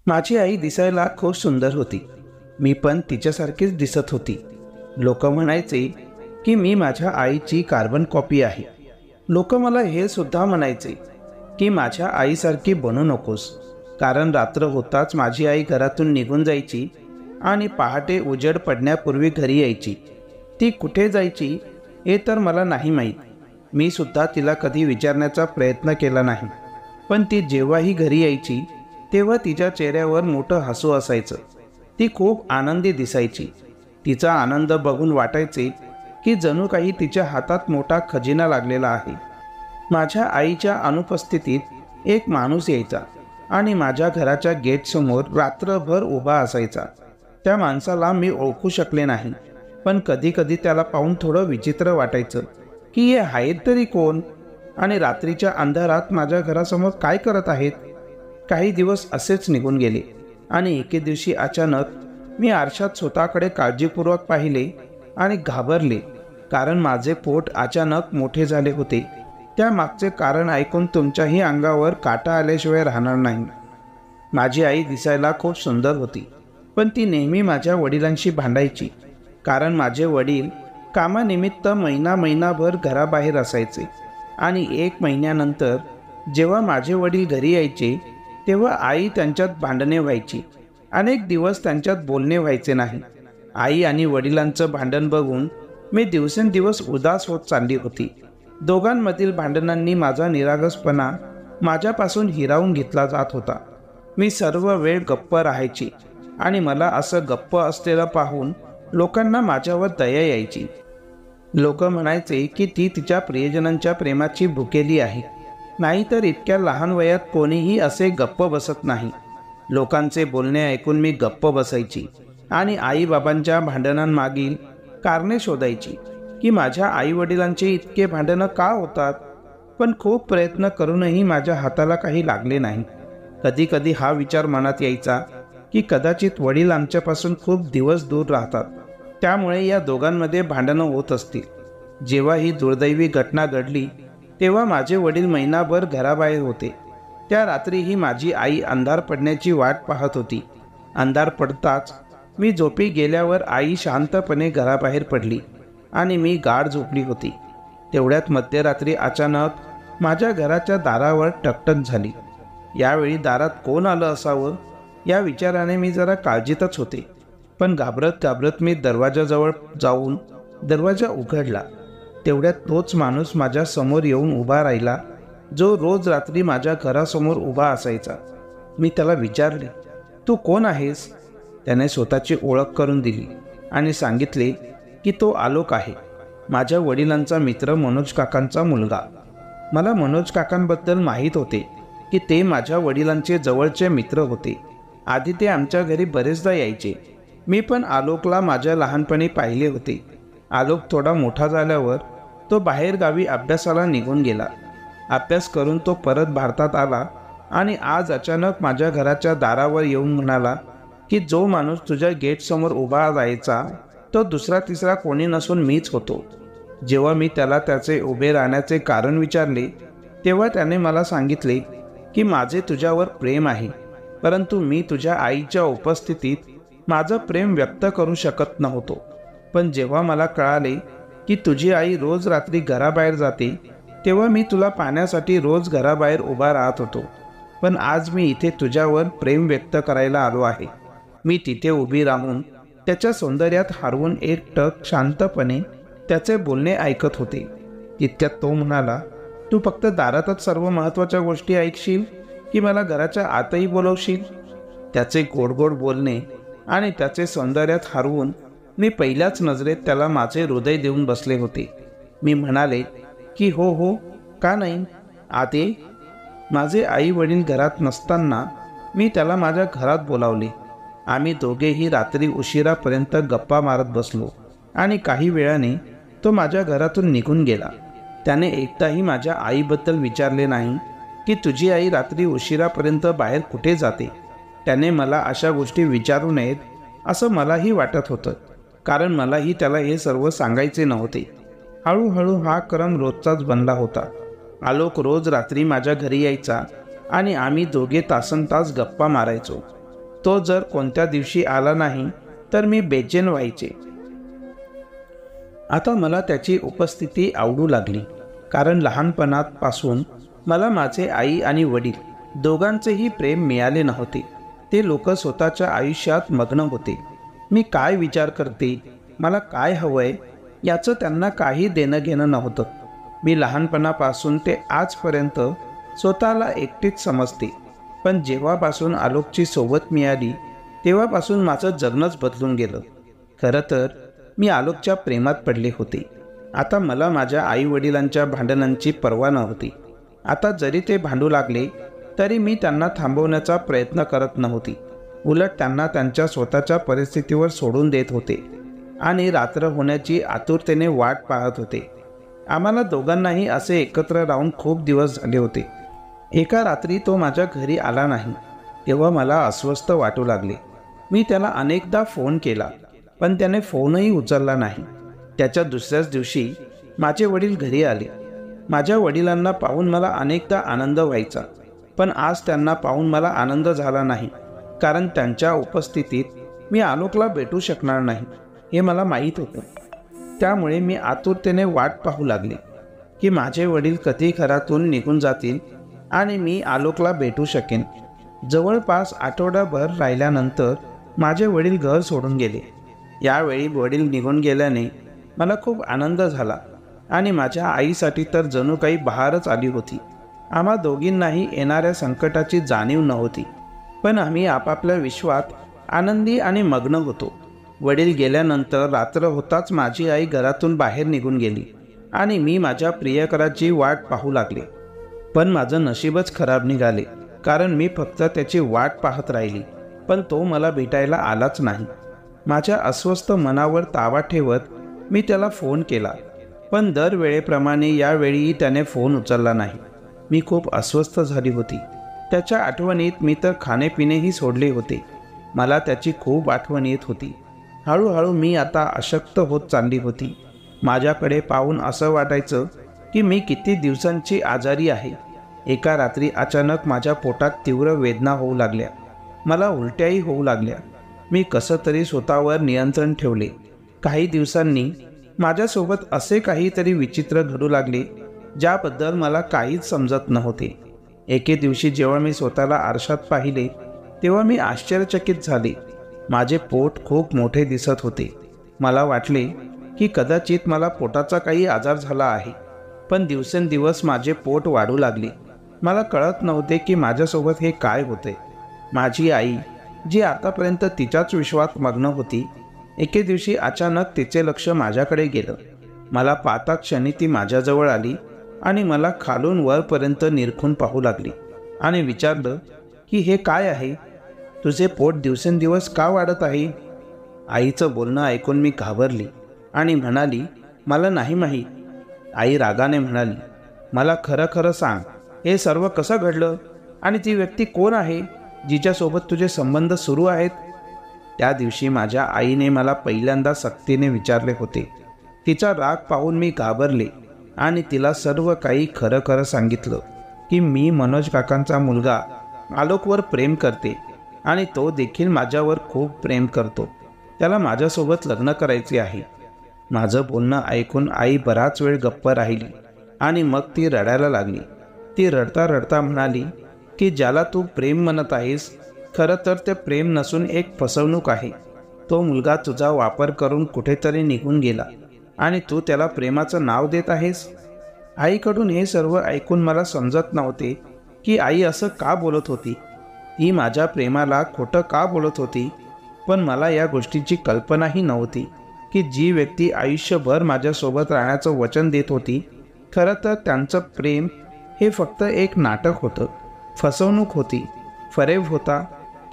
माझी आई दिसायला खूप सुंदर होती. मी पण तिच्यासारखीच दिसत होती. लोक म्हणायचे की मी माझ्या आईची कार्बन कॉपी आहे. लोक मला हे सुद्धा म्हणायचे की माझ्या आईसारखी बनू नकोस, कारण रात्र होताच माझी आई घरातून निघून जायची आणि पहाटे उजेड पडण्यापूर्वी घरी यायची. ती कुठे जायची हे तर मला नाही माहीत. मी सुद्धा तिला कधी विचारण्याचा प्रयत्न केला नाही. पण ती जेव्हाही घरी यायची तेव्हा तिच्या चेहऱ्यावर मोठं हसू असायचं. ती खूप आनंदी दिसायची. तिचा आनंद बघून वाटायचे की जणू काही तिच्या हातात मोठा खजिना लागलेला आहे. माझ्या आईच्या अनुपस्थितीत एक माणूस यायचा आणि माझ्या घराच्या गेटसमोर रात्रभर उभा असायचा. त्या माणसाला मी ओळखू शकले नाही, पण कधी कधी त्याला पाहून थोडं विचित्र वाटायचं की हे आहेत तरी कोण आणि रात्रीच्या अंधारात माझ्या घरासमोर काय करत आहेत. काही दिवस असेच निघून गेले आणि एके दिवशी अचानक मी आरशात स्वतःकडे काळजीपूर्वक पाहिले आणि घाबरले, कारण माझे पोट अचानक मोठे झाले होते. त्यामागचे कारण ऐकून तुमच्याही अंगावर काटा आल्याशिवाय राहणार नाही. माझी आई दिसायला खूप सुंदर होती, पण ती नेहमी माझ्या वडिलांशी भांडायची, कारण माझे वडील कामानिमित्त महिनाभर घराबाहेर असायचे आणि 1 महिन्यानंतर जेव्हा माझे वडील घरी यायचे तेव्हा आई त्यांच्यात भांडणे व्हायची. अनेक दिवस त्यांच्यात बोलणे व्हायचे नाही. आई आणि वडिलांचं भांडण बघून मी दिवसेंदिवस उदास होत चालली होती. दोघांमधील भांडणांनी माझा निरागसपणा माझ्यापासून हिरावून घेतला जात होता. मी सर्व वेळ गप्प राहायची आणि मला असं गप्प असलेलं पाहून लोकांना माझ्यावर दया यायची. लोक म्हणायचे की ती तिच्या प्रियजनांच्या प्रेमाची भुकेली आहे, नाहीतर इतक्या लहान वयात कोणीही असे गप्प बसत नाही. लोकांचे बोलणे ऐकून मी गप्प बसायची आणि आईबाबांच्या भांडणांमागील कारणे शोधायची की माझ्या आईवडिलांचे इतके भांडणं का होतात. पण खूप प्रयत्न करूनही माझ्या हाताला काही लागले नाही. कधी कधी हा विचार मनात यायचा की कदाचित वडील आमच्यापासून खूप दिवस दूर राहतात, त्यामुळे या दोघांमध्ये भांडणं होत असतील. जेव्हा ही दुर्दैवी घटना घडली तेव्हा माझे वडील महिनाभर घराबाहेर होते. त्या रात्रीही माझी आई अंधार पडण्याची वाट पाहत होती. अंधार पडताच मी झोपी गेल्यावर आई शांतपणे घराबाहेर पडली आणि मी गाढ झोपली होती. तेवढ्यात मध्यरात्री अचानक माझ्या घराच्या दारावर टकटक झाली. यावेळी दारात कोण आलं असावं या विचाराने मी जरा काळजीतच होते. पण घाबरत मी दरवाजाजवळ जाऊन दरवाजा उघडला. तेवढ्यात तोच माणूस माझ्या समोर येऊन उभा राहिला, जो रोज रात्री माझ्या घरासमोर उभा असायचा. मी त्याला विचारले, तू कोण आहेस? त्याने स्वतःची ओळख करून दिली आणि सांगितले की तो आलोक आहे, माझ्या वडिलांचा मित्र मनोज काकांचा मुलगा. मला मनोज काकांबद्दल माहीत होते की ते माझ्या वडिलांचे जवळचे मित्र होते. आधी ते आमच्या घरी बरेचदा यायचे. मी पण आलोकला माझ्या लहानपणी पाहिले होते. आलोक थोडा मोठा झाल्यावर तो बाहेरगावी अभ्यासाला निघून गेला. अभ्यास करून तो परत भारतात आला आणि आज अचानक माझ्या घराच्या दारावर येऊन म्हणाला की जो माणूस तुझ्या गेटसमोर उभा राहायचा तो दुसरा तिसरा कोणी नसून मीच होतो. जेव्हा मी त्याला त्याचे उभे राहण्याचे कारण विचारले तेव्हा त्याने मला सांगितले की माझे तुझ्यावर प्रेम आहे, परंतु मी तुझ्या आईच्या उपस्थितीत माझं प्रेम व्यक्त करू शकत नव्हतो. पण जेव्हा मला कळाले की तुझी आई रोज रात्री घराबाहेर जाते तेव्हा मी तुला पाहण्यासाठी रोज घराबाहेर उभा राहत होतो. पण आज मी इथे तुझ्यावर प्रेम व्यक्त करायला आलो आहे. मी तिथे उभी राहून त्याच्या सौंदर्यात हरवून एकटक शांतपणे त्याचे बोलणे ऐकत होते. तितक्यात तो म्हणाला, तू फक्त दारातच सर्व महत्त्वाच्या गोष्टी ऐकशील की मला घराच्या आतही बोलवशील? त्याचे गोड बोलणे आणि त्याचे सौंदर्यात हरवून मी पहिल्याच नजरेत त्याला माझे हृदय देऊन बसले होते. मी म्हणाले की हो, का नाही, आत ये. माझे आई वडील घरात नसताना मी त्याला माझ्या घरात बोलावले. आम्ही दोघेही रात्री उशिरापर्यंत गप्पा मारत बसलो आणि काही वेळाने तो माझ्या घरातून निघून गेला. त्याने एकदाही माझ्या आईबद्दल विचारले नाही की तुझी आई रात्री उशिरापर्यंत बाहेर कुठे जाते. त्याने मला अशा गोष्टी विचारू नयेत असं मलाही वाटत होतं, कारण मलाही त्याला हे सर्व सांगायचे नव्हते. हळूहळू हा क्रम रोजचाच बनला होता. आलोक रोज रात्री माझ्या घरी यायचा आणि आम्ही दोघे तासनतास गप्पा मारायचो. तो जर कोणत्या दिवशी आला नाही तर मी बेचैन व्हायचे. आता मला त्याची उपस्थिती आवडू लागली, कारण लहानपणापासून मला माझे आई आणि वडील दोघांचेही प्रेम मिळाले नव्हते. ते लोक स्वतःच्या आयुष्यात मग्न होते. मी काय विचार करते, मला काय हवंय याचं त्यांना काही देणं घेणं नव्हतं. मी लहानपणापासून ते आजपर्यंत स्वतःला एकटीच समजते. पण जेव्हापासून आलोकची सोबत मिळाली तेव्हापासून माझं जगणंच बदलून गेलं. खरं तर मी आलोकच्या प्रेमात पडले होते. आता मला माझ्या आईवडिलांच्या भांडणांची पर्वा नव्हती. आता जरी ते भांडू लागले तरी मी त्यांना थांबवण्याचा प्रयत्न करत नव्हती. उलट त्यांना त्यांच्या स्वतःच्या परिस्थितीवर सोडून देत होते आणि रात्र होण्याची आतुरतेने वाट पाहत होते. आम्हाला दोघांनाही असे एकत्र राहून खूप दिवस झाले होते. एका रात्री तो माझ्या घरी आला नाही तेव्हा मला अस्वस्थ वाटू लागले. मी त्याला अनेकदा फोन केला पण त्याने फोनही उचलला नाही. त्याच्या दुसऱ्याच दिवशी माझे वडील घरी आले. माझ्या वडिलांना पाहून मला अनेकदा आनंद व्हायचा, पण आज त्यांना पाहून मला आनंद झाला नाही, कारण त्यांच्या उपस्थितीत मी आलोकला भेटू शकणार नाही हे मला माहीत होतं. त्यामुळे मी आतुरतेने वाट पाहू लागले की माझे वडील कधी घरातून निघून जातील आणि मी आलोकला भेटू शकेन. जवळपास आठवडाभर राहिल्यानंतर माझे वडील घर सोडून गेले. यावेळी वडील निघून गेल्याने मला खूप आनंद झाला आणि माझ्या आईसाठी तर जणू काही बहारच आली होती. आम्हा दोघींनाही येणाऱ्या संकटाची जाणीव नव्हती, पण आम्ही आपापल्या विश्वात आनंदी आणि मग्न होतो. वडील गेल्यानंतर रात्र होताच माझी आई घरातून बाहेर निघून गेली आणि मी माझ्या प्रियकराची वाट पाहू लागले. पण माझं नशीबच खराब निघाले, कारण मी फक्त त्याची वाट पाहत राहिली पण तो मला भेटायला आलाच नाही. माझ्या अस्वस्थ मनावर ताबा ठेवत मी त्याला फोन केला, पण दरवेळेप्रमाणे यावेळीही त्याने फोन उचलला नाही. मी खूप अस्वस्थ झाली होती. त्याच्या आठवणीत मी तर खाणेपिणेही सोडले होते. मला त्याची खूप आठवण येत होती. हळूहळू मी आता अशक्त होत चालली होती. माझ्याकडे पाहून असं वाटायचं की मी किती दिवसांची आजारी आहे. एका रात्री अचानक माझ्या पोटात तीव्र वेदना होऊ लागल्या. मला उलट्याही होऊ लागल्या. मी कसं तरी स्वतःवर नियंत्रण ठेवले. काही दिवसांनी माझ्यासोबत असे काहीतरी विचित्र घडू लागले ज्याबद्दल मला काहीच समजत नव्हते. एके दिवशी जेव्हा मी स्वतःला आरशात पाहिले तेव्हा मी आश्चर्यचकित झाले. माझे पोट खूप मोठे दिसत होते. मला वाटले की कदाचित मला पोटाचा काही आजार झाला आहे. पण दिवसेंदिवस माझे पोट वाढू लागले. मला कळत नव्हते की माझ्यासोबत हे काय होते. माझी आई, जी आतापर्यंत तिच्याच विश्वात मग्न होती, एके दिवशी अचानक तिचे लक्ष माझ्याकडे गेलं. मला पाहता क्षणी ती माझ्याजवळ आली आणि मला खालून वरपर्यंत निरखून पाहू लागली आणि विचारलं की हे काय आहे? तुझे पोट दिवसेंदिवस का वाढत आहे? आईचं बोलणं ऐकून मी घाबरली आणि म्हणाली, मला नाही माहीत. आई रागाने म्हणाली, मला खरं खरं सांग, हे सर्व कसं घडलं आणि ती व्यक्ती कोण आहे जिच्यासोबत तुझे संबंध सुरू आहेत? त्या दिवशी माझ्या आईने मला पहिल्यांदा सक्तीने विचारले होते. तिचा राग पाहून मी घाबरले आणि तिला सर्व काही खरं खरं सांगितलं की मी मनोज काकांचा मुलगा आलोकवर प्रेम करते आणि तो देखील माझ्यावर खूप प्रेम करतो. त्याला माझ्यासोबत लग्न करायचे आहे. माझं बोलणं ऐकून आई बराच वेळ गप्प राहिली आणि मग ती रडायला लागली. ती रडता रडता म्हणाली की ज्याला तू प्रेम म्हणत आहेस, खरं तर ते प्रेम नसून एक फसवणूक आहे. तो मुलगा तुझा वापर करून कुठेतरी निघून गेला आणि तू त्याला प्रेमाचं नाव देत आहेस. आईकडून हे सर्व ऐकून मला समजत नव्हते की आई असं का बोलत होती. ती माझ्या प्रेमाला खोटं का बोलत होती. पण मला या गोष्टीची कल्पनाही नव्हती की जी व्यक्ती आयुष्यभर माझ्यासोबत राहण्याचं वचन देत होती, खरं तर त्यांचं प्रेम हे फक्त एक नाटक होतं, फसवणूक होती, फरेब होता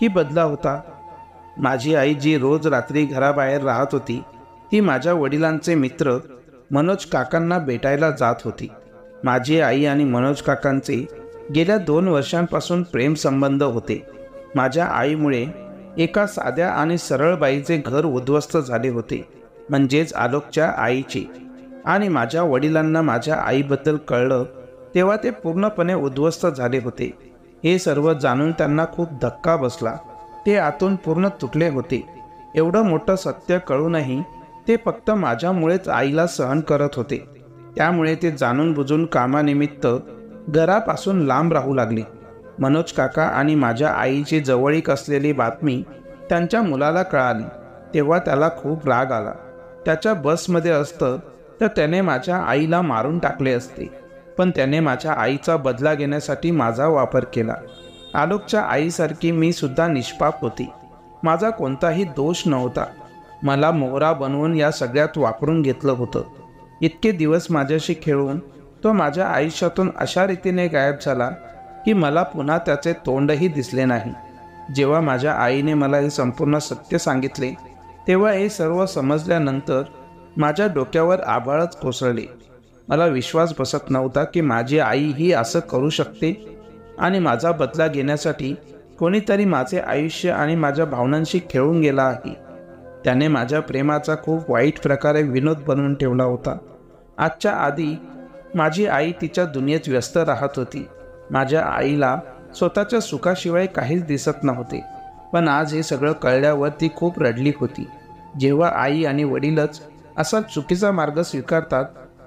की बदला होता. माझी आई जी रोज रात्री घराबाहेर राहत होती, ती माझ्या वडिलांचे मित्र मनोज काकांना भेटायला जात होती. माझी आई आणि मनोज काकांचे गेल्या 2 वर्षांपासून प्रेम संबंध होते. माझ्या आईमुळे एका साध्या आणि सरळ बाईचे घर उद्ध्वस्त झाले होते, म्हणजेच आलोकच्या आईचे. आणि माझ्या वडिलांना माझ्या आईबद्दल कळलं तेव्हा ते पूर्णपणे उद्ध्वस्त झाले होते. हे सर्व जाणून त्यांना खूप धक्का बसला. ते आतून पूर्ण तुटले होते. एवढं मोठं सत्य कळूनही ते फक्त माझ्यामुळेच आईला सहन करत होते. त्यामुळे ते जाणून बुजून कामानिमित्त घरापासून लांब राहू लागले. मनोज काका आणि माझ्या आईची जवळीक असलेली बातमी त्यांच्या मुलाला कळाली तेव्हा त्याला खूप राग आला. त्याच्या बसमध्ये असतं तर त्याने माझ्या आईला मारून टाकले असते, पण त्याने माझ्या आईचा बदला घेण्यासाठी माझा वापर केला. आलोकच्या आईसारखी मी सुद्धा निष्पाप होती. माझा कोणताही दोष नव्हता. मला मोहरा बनवून या सगळ्यात वापरून घेतलं होतं. इतके दिवस माझ्याशी खेळून तो माझ्या आयुष्यातून अशा रीतीने गायब झाला की मला पुन्हा त्याचे तोंडही दिसले नाही. जेव्हा माझ्या आईने मला हे संपूर्ण सत्य सांगितले तेव्हा हे सर्व समजल्यानंतर माझ्या डोक्यावर आभाळच कोसळले. मला विश्वास बसत नव्हता की माझी आई ही असं करू शकते आणि माझा बदला घेण्यासाठी कोणीतरी माझे आयुष्य आणि माझ्या भावनांशी खेळून गेला आहे. त्याने माझ्या प्रेमाचा खूप वाईट प्रकारे विनोद बनवून ठेवला होता. आजच्या आधी माझी आई तिच्या दुनियेत व्यस्त राहत होती. माझ्या आईला स्वतःच्या सुखाशिवाय काहीच दिसत नव्हते. पण आज हे सगळं कळल्यावर ती खूप रडली होती. जेव्हा आई आणि वडीलच असा चुकीचा मार्ग स्वीकारतात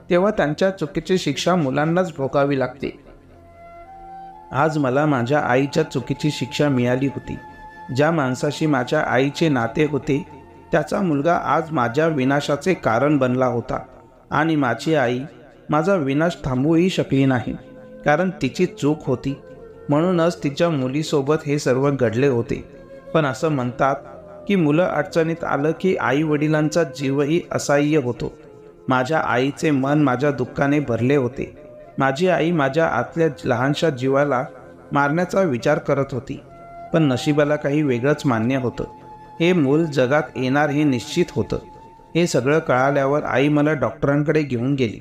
तेव्हा त्यांच्या चुकीची शिक्षा मुलांनाच भोगावी लागते. आज मला माझ्या आईच्या चुकीची शिक्षा मिळाली होती. ज्या माणसाशी माझ्या आईचे नाते होते त्याचा मुलगा आज माझ्या विनाशाचे कारण बनला होता आणि माझी आई माझा विनाश थांबवूही शकली नाही, कारण तिची चूक होती. म्हणूनच तिच्या मुलीसोबत हे सर्व घडले होते. पण असं म्हणतात की मुलं अडचणीत आलं की आई वडिलांचा जीवही असह्य होतो. माझ्या आईचे मन माझ्या दुःखाने भरले होते. माझी आई माझ्या आतल्या लहानशा जीवाला मारण्याचा विचार करत होती, पण नशिबाला काही वेगळंच मान्य होतं. हे मूल जगात येणार हे निश्चित होतं. हे सगळं कळाल्यावर आई मला डॉक्टरांकडे घेऊन गेली,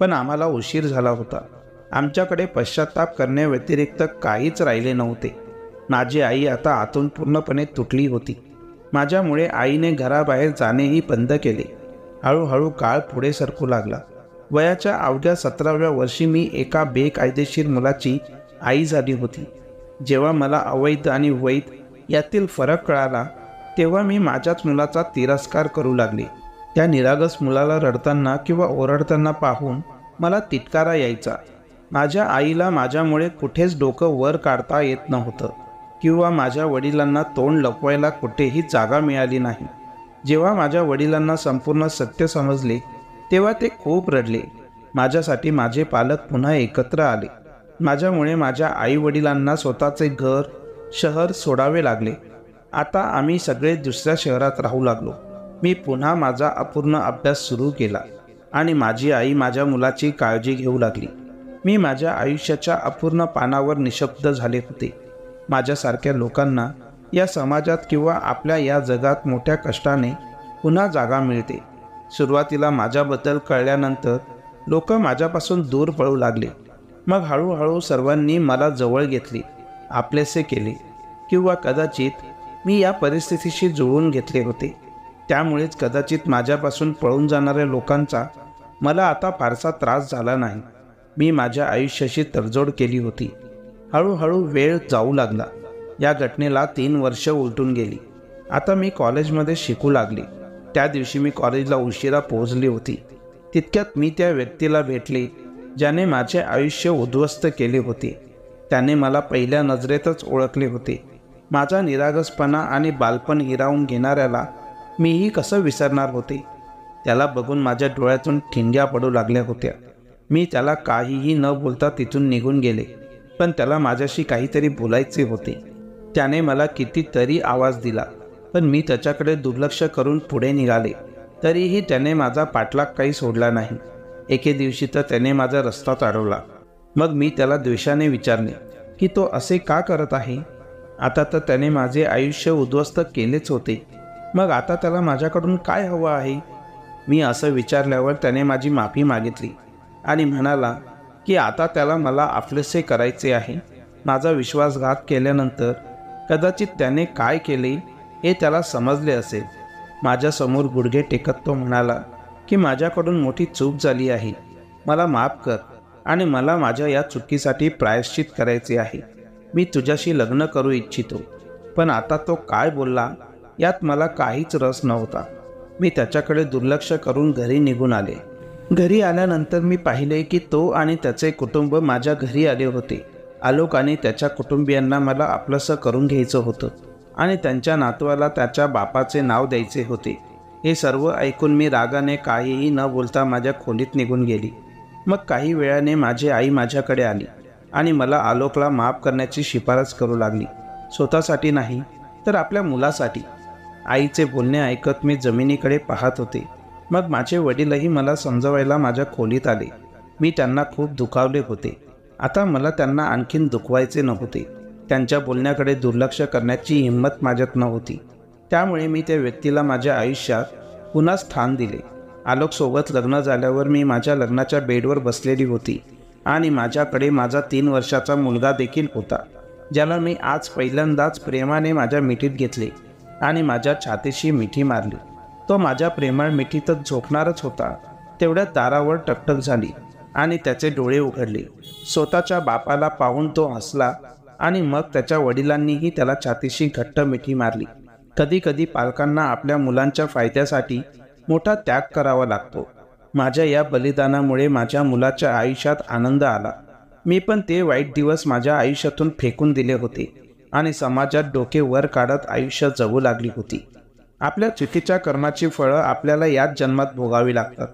पण आम्हाला उशीर झाला होता. आमच्याकडे पश्चाताप करण्याव्यतिरिक्त काहीच राहिले नव्हते. माझी आई आता आतून पूर्णपणे तुटली होती. माझ्यामुळे आईने घराबाहेर जाणेही बंद केले. हळूहळू काळ पुढे सरकू लागला. वयाच्या अवघ्या 17व्या वर्षी मी एका बेकायदेशीर मुलाची आई झाली होती. जेव्हा मला अवैध आणि वैध यातील फरक कळाला तेव्हा मी माझ्याच मुलाचा तिरस्कार करू लागले. त्या निरागस मुलाला रडताना किंवा ओरडताना पाहून मला तिटकारा यायचा. माझ्या आईला माझ्यामुळे कुठेच डोकं वर काढता येत नव्हतं किंवा माझ्या वडिलांना तोंड लपवायला कुठेही जागा मिळाली नाही. जेव्हा माझ्या वडिलांना संपूर्ण सत्य समजले तेव्हा ते खूप रडले. माझ्यासाठी माझे पालक पुन्हा एकत्र आले. माझ्यामुळे माझ्या आई वडिलांना स्वतःचे घर शहर सोडावे लागले. आता आम्ही सगळे दुसऱ्या शहरात राहू लागलो. मी पुन्हा माझा अपूर्ण अभ्यास सुरू केला आणि माझी आई माझ्या मुलाची काळजी घेऊ लागली. मी माझ्या आयुष्याच्या अपूर्ण पानावर निशब्द झाले होते. माझ्यासारख्या लोकांना या समाजात किंवा आपल्या या जगात मोठ्या कष्टाने पुन्हा जागा मिळते. सुरुवातीला माझ्याबद्दल कळल्यानंतर लोक माझ्यापासून दूर पळू लागले. मग हळूहळू सर्वांनी मला जवळ घेतले, आपलेसे केले, किंवा कदाचित मी या परिस्थितीशी जुळवून घेतले होते. त्यामुळेच कदाचित माझ्यापासून पळून जाणाऱ्या लोकांचा मला आता फारसा त्रास झाला नाही. मी माझ्या आयुष्याशी तडजोड केली होती. हळूहळू वेळ जाऊ लागला. या घटनेला 3 वर्ष उलटून गेली. आता मी कॉलेजमध्ये शिकू लागले. त्या दिवशी मी कॉलेजला उशिरा पोहोचली होती. तितक्यात मी त्या व्यक्तीला भेटले ज्याने माझे आयुष्य उद्ध्वस्त केले होते. त्याने मला पहिल्या नजरेतच ओळखले होते. माझा निरागसपणा आणि बालपण हिरावून घेणाऱ्याला मीही कसं विसरणार होते. त्याला बघून माझ्या डोळ्यातून ठिणग्या पडू लागल्या होत्या. मी त्याला काहीही न बोलता तिथून निघून गेले, पण त्याला माझ्याशी काहीतरी बोलायचे होते. त्याने मला कितीतरी आवाज दिला, पण मी त्याच्याकडे दुर्लक्ष करून पुढे निघाले. तरीही त्याने माझा पाठलाग काही सोडला नाही. एके दिवशी तर त्याने माझा रस्ताच अडवला. मग मी त्याला द्वेषाने विचारले की तो असे का करत आहे. आता तर त्याने माझे आयुष्य उद्ध्वस्त केलेच होते. मग आता त्याला माझ्याकडून काय हवं आहे. मी असं विचारल्यावर त्याने माझी माफी मागितली आणि म्हणाला की आता त्याला मला आपलेसे करायचे आहे. माझा विश्वासघात केल्यानंतर कदाचित त्याने काय केले हे त्याला समजले असेल. माझ्यासमोर गुडघे टेकत तो म्हणाला की माझ्याकडून मोठी चूक झाली आहे, मला माफ कर आणि मला माझ्या या चुकीसाठी प्रायश्चित करायचे आहे. मी तुझ्याशी लग्न करू इच्छितो. पण आता तो काय बोलला यात मला काहीच रस नव्हता. मी त्याच्याकडे दुर्लक्ष करून घरी निघून आले. घरी आल्यानंतर मी पाहिले की तो आणि त्याचे कुटुंब माझ्या घरी आले होते. आलोक आणि त्याच्या कुटुंबियांना मला आपलंसं करून घ्यायचं होतं आणि त्यांच्या नातवाला त्याच्या बापाचे नाव द्यायचे होते. हे सर्व ऐकून मी रागाने काहीही न बोलता माझ्या खोलीत निघून गेली. मग काही वेळाने माझी आई माझ्याकडे आली आणि मला आलोकला माफ करण्याची शिफारस करू लागली. स्वतःसाठी नाही तर आपल्या मुलासाठी. आईचे बोलणे ऐकत मी जमिनीकडे पाहत होते. मग माझे वडीलही मला समजवायला माझ्या खोलीत आले. मी त्यांना खूप दुखावले होते. आता मला त्यांना आणखीन दुखवायचे नव्हते. त्यांच्या बोलण्याकडे दुर्लक्ष करण्याची हिंमत माझ्यात नव्हती. त्यामुळे मी त्या व्यक्तीला माझ्या आयुष्यात पुन्हा स्थान दिले. आलोकसोबत लग्न झाल्यावर मी माझ्या लग्नाच्या बेडवर बसलेली होती आणि माझ्याकडे माझा 3 वर्षाचा मुलगा देखील होता, ज्याला मी आज पहिल्यांदाच प्रेमाने माझ्या मिठीत घेतले आणि माझ्या छातीशी मिठी मारली. तो माझ्या प्रेमळ मिठीतच झोपणारच होता. तेवढ्यात दारावर टकटक झाली आणि त्याचे डोळे उघडले. स्वतःच्या बापाला पाहून तो हसला आणि मग त्याच्या वडिलांनीही त्याला छातीशी घट्ट मिठी मारली. कधी कधी पालकांना आपल्या मुलांच्या फायद्यासाठी मोठा त्याग करावा लागतो. माझ्या या बलिदानामुळे माझ्या मुलाच्या आयुष्यात आनंद आला. मी पण ते वाईट दिवस माझ्या आयुष्यातून फेकून दिले होते आणि समाजात डोके वर काढत आयुष्य जगू लागली होती. आपल्या चुकीच्या कर्माची फळं आपल्याला याच जन्मात भोगावी लागतात,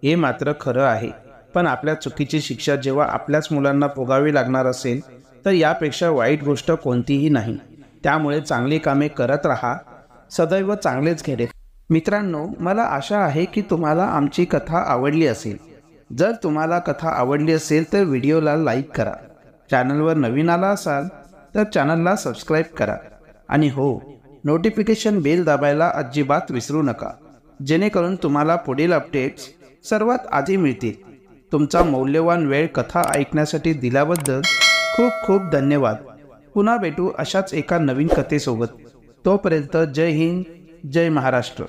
हे मात्र खरं आहे. पण आपल्या चुकीची शिक्षा जेव्हा आपल्याच मुलांना भोगावी लागणार असेल तर यापेक्षा वाईट गोष्ट कोणतीही नाही. त्यामुळे चांगली कामे करत राहा, सदैव चांगलेच घडे. मित्रांनो, मला आशा आहे की तुम्हाला आमची कथा आवडली असेल. जर तुम्हाला कथा आवडली असेल तर व्हिडिओला लाईक करा. चॅनलवर नवीन आला असाल तर चॅनलला सबस्क्राईब करा आणि हो, नोटिफिकेशन बेल दाबायला अजिबात विसरू नका, जेणेकरून तुम्हाला पुढील अपडेट्स सर्वात आधी मिळतील. तुमचा मौल्यवान वेळ कथा ऐकण्यासाठी दिल्याबद्दल खूप खूप धन्यवाद. पुन्हा भेटू अशाच एका नवीन कथेसोबत. तोपर्यंत जय हिंद, जय महाराष्ट्र.